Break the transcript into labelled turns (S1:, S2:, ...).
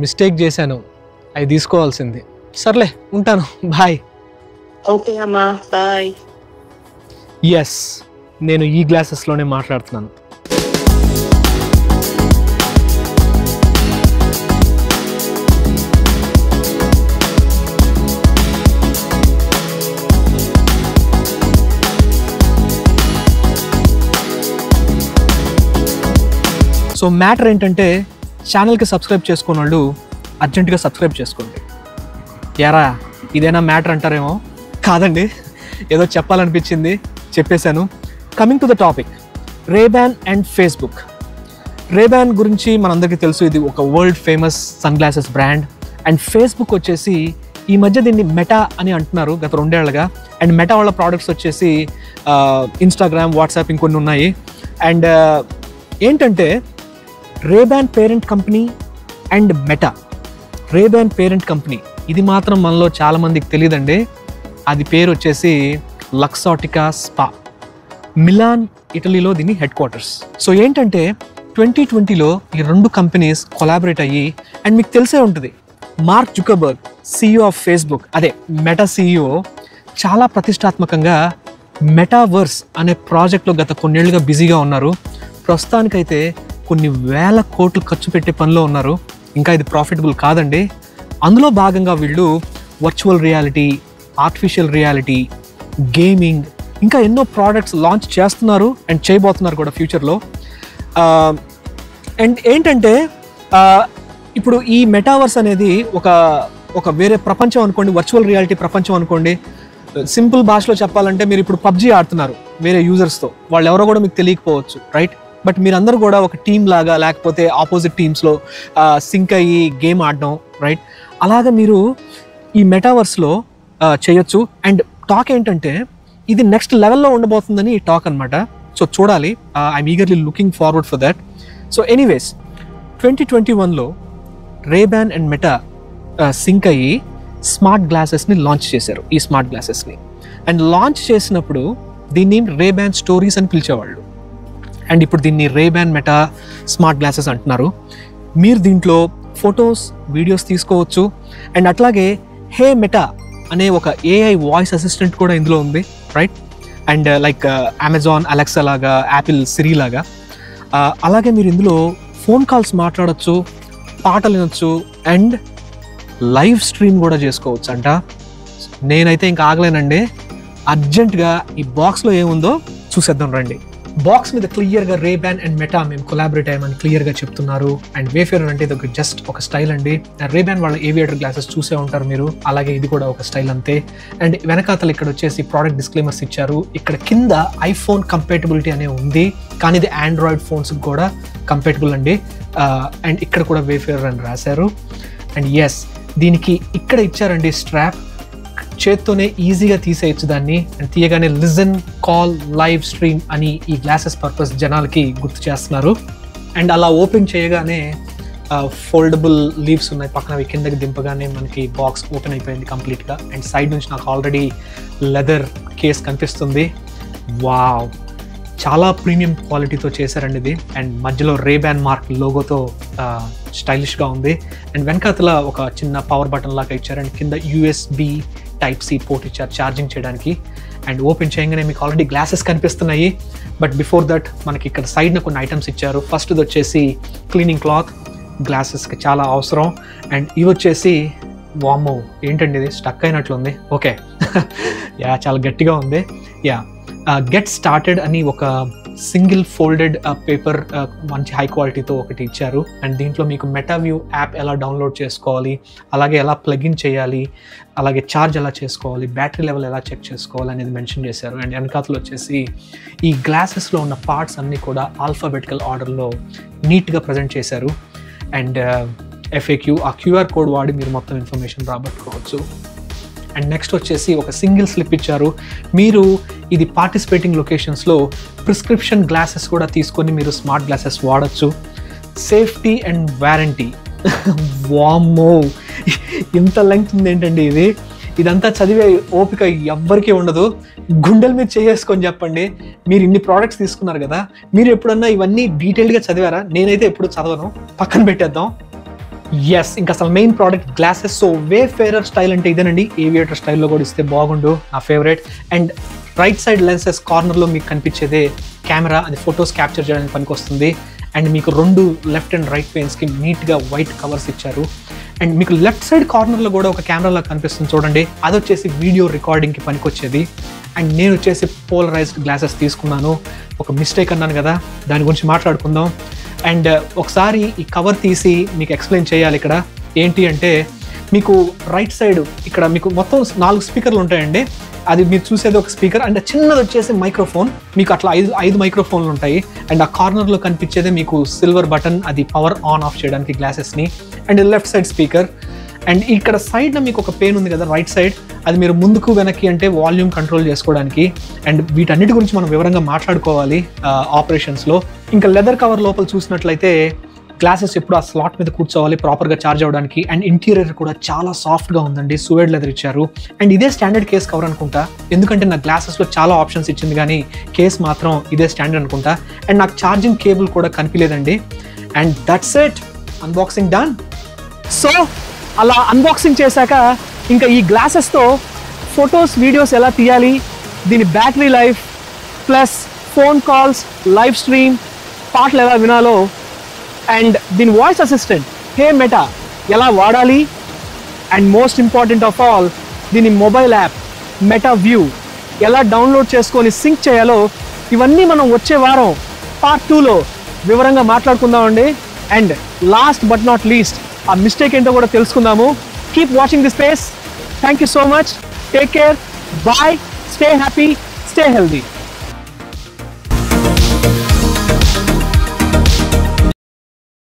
S1: Mistake చేశాను, అవి తీసుకోవాల్సింది. సర్లే ఉంటాను, బాయ్.
S2: ఓకే అమ్మా, బాయ్.
S1: ఎస్, నేను ఈ గ్లాసెస్లోనే మాట్లాడుతున్నాను. సో మ్యాటర్ ఏంటంటే, ఛానల్కి సబ్స్క్రైబ్ చేసుకున్న వాళ్ళు అర్జెంటుగా సబ్స్క్రైబ్ చేసుకోండి. యారా ఇదేనా మ్యాటర్ అంటారేమో, కాదండి, ఏదో చెప్పాలనిపించింది చెప్పేశాను. Coming to the topic, Ray Ban and Facebook. Ray Ban గురించి మనందరికీ తెలుసు, ఇది ఒక world famous sunglasses brand. And Facebook వచ్చేసి ఈ మధ్య దీన్ని మెటా అని అంటున్నారు గత 2 ఏళ్లుగా. అండ్ మెటా వాళ్ళ ప్రోడక్ట్స్ వచ్చేసి ఇన్స్టాగ్రామ్, వాట్సాప్, ఇంకొన్ని ఉన్నాయి. అండ్ ఏంటంటే Ray-Ban parent company and meta. Ray-Ban parent company ఇది మాత్రం మనలో చాలామందికి తెలియదండి. అది పేరు వచ్చేసి లక్సాటికా స్పా, మిలాన్, ఇటలీలో దీని హెడ్ క్వార్టర్స్. సో ఏంటంటే 2020లో ఈ 2 కంపెనీస్ కొలాబరేట్ అయ్యి, అండ్ మీకు తెలిసే ఉంటుంది, mark Zuckerberg, CEO of Facebook, అదే మెటా CEO, చాలా ప్రతిష్టాత్మకంగా మెటావర్స్ అనే ప్రాజెక్ట్లో గత కొన్నేళ్లుగా బిజీగా ఉన్నారు. ప్రస్తుతానికైతే కొన్ని వేల కోట్లు ఖర్చు పెట్టే పనిలో ఉన్నారు. ఇంకా ఇది ప్రాఫిటబుల్ కాదండి. అందులో భాగంగా వీళ్ళు virtual reality, artificial reality, gaming, ఇంకా ఎన్నో ప్రోడక్ట్స్ లాంచ్ చేస్తున్నారు అండ్ చేయబోతున్నారు కూడా ఫ్యూచర్లో. అండ్ ఏంటంటే ఇప్పుడు ఈ మెటావర్స్ అనేది ఒక వేరే ప్రపంచం అనుకోండి, వర్చువల్ రియాలిటీ ప్రపంచం అనుకోండి. సింపుల్ భాషలో చెప్పాలంటే, మీరు ఇప్పుడు PUBG ఆడుతున్నారు వేరే యూజర్స్తో, వాళ్ళు ఎవరో కూడా మీకు తెలియకపోవచ్చు, రైట్? బట్ మీరందరూ కూడా ఒక టీమ్ లాగా, లేకపోతే ఆపోజిట్ టీమ్స్లో సింక్ అయ్యి గేమ్ ఆడడం, రైట్? అలాగా మీరు ఈ మెటావర్స్లో చేయొచ్చు. అండ్ టాక్ ఏంటంటే ఇది నెక్స్ట్ లెవెల్లో ఉండబోతుందని ఈ టాక్ అనమాట. సో చూడాలి, I'm eagerly looking forward for that. So anyways, 2021లో రేబ్యాన్ అండ్ మెటా సింక్ అయ్యి స్మార్ట్ గ్లాసెస్ని లాంచ్ చేశారు. ఈ స్మార్ట్ గ్లాసెస్ని అండ్ లాంచ్ చేసినప్పుడు దీన్ని రేబ్యాన్ స్టోరీస్ అని పిలిచేవాళ్ళు. అండ్ ఇప్పుడు దీన్ని రేబ్యాన్ మెటా స్మార్ట్ గ్లాసెస్ అంటున్నారు. మీరు దీంట్లో ఫొటోస్, వీడియోస్ తీసుకోవచ్చు. అండ్ అట్లాగే హే మెటా అనే ఒక AI వాయిస్ అసిస్టెంట్ కూడా ఇందులో ఉంది, right? And like Amazon Alexa లాగా, యాపిల్ సిరి లాగా. అలాగే మీరు ఇందులో ఫోన్ కాల్స్ మాట్లాడచ్చు, పాటలు వినొచ్చు, అండ్ లైవ్ స్ట్రీమ్ కూడా చేసుకోవచ్చు అంట. నేనైతే ఇంకా ఆగలేనండి, అర్జెంటుగా ఈ బాక్స్లో ఏముందో చూసేద్దాం రండి. బాక్స్ మీద క్లియర్గా రేబ్యాన్ అండ్ మెటా మేము కొలాబరేట్ అయ్యామని క్లియర్గా చెప్తున్నారు. అండ్ వేఫేరర్ అంటే ఇది జస్ట్ ఒక స్టైల్ అండి. రేబ్యాన్ వాళ్ళ ఏవియేటర్ గ్లాసెస్ చూసే ఉంటారు మీరు, అలాగే ఇది కూడా ఒక స్టైల్ అంతే. అండ్ వెనకాతలు ఇక్కడ వచ్చేసి ప్రోడక్ట్ డిస్క్లైమర్స్ ఇచ్చారు. ఇక్కడ కింద ఐఫోన్ కంపాటబిలిటీ అనే ఉంది, కానీ ఇది ఆండ్రాయిడ్ ఫోన్స్కి కూడా కంపాటబుల్ అండి. అండ్ ఇక్కడ కూడా వేఫేరర్ అని రాశారు. అండ్ ఎస్, దీనికి ఇక్కడ ఇచ్చారండి స్ట్రాప్, చేత్తోనే ఈజీగా తీసేయచ్చు దాన్ని. అండ్ తీయగానే లిజన్, కాల్, లైవ్ స్ట్రీమ్ అని ఈ గ్లాసెస్ పర్పస్ జనాలకి గుర్తు చేస్తున్నారు. అండ్ అలా ఓపెన్ చేయగానే ఫోల్డబుల్ లీవ్స్ ఉన్నాయి పక్కన, అవి కిందకి దింపగానే మనకి బాక్స్ ఓపెన్ అయిపోయింది కంప్లీట్గా. అండ్ సైడ్ నుంచి నాకు ఆల్రెడీ లెదర్ కేస్ కనిపిస్తుంది. వావ్, చాలా ప్రీమియం క్వాలిటీతో చేశారండి ఇది. అండ్ మధ్యలో రేబ్యాన్ మార్క్ లోగోతో స్టైలిష్గా ఉంది. అండ్ వెనకాతల ఒక చిన్న పవర్ బటన్ లాగా ఇచ్చారు. అండ్ కింద USB Type-C పోర్ట్ ఇచ్చారు ఛార్జింగ్ చేయడానికి. అండ్ ఓపెన్ చేయగానే మీకు ఆల్రెడీ గ్లాసెస్ కనిపిస్తున్నాయి. బట్ బిఫోర్ దట్ మనకి ఇక్కడ సైడ్న కొన్ని ఐటమ్స్ ఇచ్చారు. ఫస్ట్ది వచ్చేసి క్లీనింగ్ క్లాత్, గ్లాసెస్కి చాలా అవసరం. అండ్ ఇవి వచ్చేసి, వామ్మో ఏంటండి ఇది స్టక్ అయినట్లుంది, ఓకే చాలా గట్టిగా ఉంది. గెట్ స్టార్టెడ్ అని ఒక సింగిల్ ఫోల్డెడ్ పేపర్ మంచి హై క్వాలిటీతో ఒకటి ఇచ్చారు. అండ్ దీంట్లో మీకు మెటావ్యూ యాప్ ఎలా డౌన్లోడ్ చేసుకోవాలి, అలాగే ఎలా ప్లగిన్ చేయాలి, అలాగే ఛార్జ్ ఎలా చేసుకోవాలి, బ్యాటరీ లెవెల్ ఎలా చెక్ చేసుకోవాలి అనేది మెన్షన్ చేశారు. అండ్ వెనకాతలు వచ్చేసి ఈ గ్లాసెస్లో ఉన్న పార్ట్స్ అన్నీ కూడా ఆల్ఫాబెటికల్ ఆర్డర్లో నీట్గా ప్రజెంట్ చేశారు. అండ్ FAQ, ఆ QR కోడ్ వాడి మీరు మొత్తం ఇన్ఫర్మేషన్ రాబట్టుకోవచ్చు. అండ్ నెక్స్ట్ వచ్చేసి ఒక సింగిల్ స్లిప్ ఇచ్చారు. మీరు ఇది పార్టిసిపేటింగ్ లొకేషన్స్లో ప్రిస్క్రిప్షన్ గ్లాసెస్ కూడా తీసుకొని మీరు స్మార్ట్ గ్లాసెస్ వాడచ్చు. సేఫ్టీ అండ్ వారంటీ, వామ్మో ఇంత లెంగ్త్ ఉంది ఏంటండి ఇది. ఇదంతా చదివే ఓపిక ఎవ్వరికీ ఉండదు. గుండెల మీద చేసుకొని చెప్పండి, మీరు ఇన్ని ప్రోడక్ట్స్ తీసుకున్నారు కదా, మీరు ఎప్పుడన్నా ఇవన్నీ డీటెయిల్డ్గా చదివారా? నేనైతే ఎప్పుడు చదవను, పక్కన పెట్టేద్దాం. ఎస్, ఇంకా అసలు main product glasses. So Wayfarer style అంటే ఇదేనండి, ఏవియేటర్ స్టైల్లో కూడా ఇస్తే బాగుండు, నా favourite. And right side lenses కార్నర్లో మీకు కనిపించేదే కెమెరా, అది ఫొటోస్ క్యాప్చర్ చేయడానికి పనికొస్తుంది. అండ్ మీకు 2 లెఫ్ట్ అండ్ రైట్ పెయిన్స్కి నీట్గా వైట్ కవర్స్ ఇచ్చారు. అండ్ మీకు లెఫ్ట్ సైడ్ కార్నర్లో కూడా ఒక కెమెరాలా కనిపిస్తుంది చూడండి, అది వచ్చేసి వీడియో రికార్డింగ్కి పనికొచ్చేది. అండ్ నేను వచ్చేసి పోలరైజ్డ్ గ్లాసెస్ తీసుకున్నాను. ఒక మిస్టేక్ అన్నాను కదా, దాని గురించి మాట్లాడుకుందాం. అండ్ ఒకసారి ఈ కవర్ తీసి మీకు ఎక్స్ప్లెయిన్ చేయాలి. ఇక్కడ ఏంటి అంటే మీకు రైట్ సైడ్ ఇక్కడ మీకు మొత్తం 4 స్పీకర్లు ఉంటాయండి. అది మీరు చూసేది ఒక స్పీకర్, అండ్ చిన్నది వచ్చేసి మైక్రోఫోన్. మీకు అట్లా 5 మైక్రోఫోన్లు ఉంటాయి. అండ్ ఆ కార్నర్లో కనిపించేదే మీకు సిల్వర్ బటన్, అది పవర్ ఆన్ ఆఫ్ చేయడానికి గ్లాసెస్ని. And left side speaker. And ఇక్కడ సైడ్న మీకు ఒక పెయిన్ ఉంది కదా రైట్ సైడ్, అది మీరు ముందుకు వెనక్కి అంటే వాల్యూమ్ కంట్రోల్ చేసుకోవడానికి. అండ్ వీటన్నిటి గురించి మనం వివరంగా మాట్లాడుకోవాలి ఆపరేషన్స్లో. ఇంకా లెదర్ కవర్ లోపల చూసినట్లయితే గ్లాసెస్ ఎప్పుడు ఆ స్లాట్ మీద కూర్చోవాలి ప్రాపర్గా ఛార్జ్ అవ్వడానికి. అండ్ ఇంటీరియర్ కూడా చాలా సాఫ్ట్గా ఉందండి, సూయడ్ లెదర్ ఇచ్చారు. అండ్ ఇదే స్టాండర్డ్ కేస్ కవర్ అనుకుంటా, ఎందుకంటే నా గ్లాసెస్లో చాలా ఆప్షన్స్ ఇచ్చింది కానీ కేస్ మాత్రం ఇదే స్టాండర్డ్ అనుకుంటా. అండ్ నాకు ఛార్జింగ్ కేబుల్ కూడా కనిపించలేదండి. And that's it, unboxing done. So అలా అన్బాక్సింగ్ చేశాక ఇంకా ఈ గ్లాసెస్తో ఫొటోస్, వీడియోస్ ఎలా తీయాలి, దీని battery life plus phone calls, live stream, పాటలు ఎలా వినాలో, అండ్ దీని వాయిస్ అసిస్టెంట్ హే మెటా ఎలా వాడాలి, and most important of all దీని మొబైల్ యాప్ మెటా వ్యూ ఎలా డౌన్లోడ్ చేసుకొని సింక్ చేయాలో, ఇవన్నీ మనం వచ్చే వారం పార్ట్ 2లో వివరంగా మాట్లాడుకుందామండి. And last but not least ఆ మిస్టేక్ ఏంటో కూడా తెలుసుకుందాము. Keep watching the space. Thank you so much. Take care. Bye. Stay happy. Stay healthy.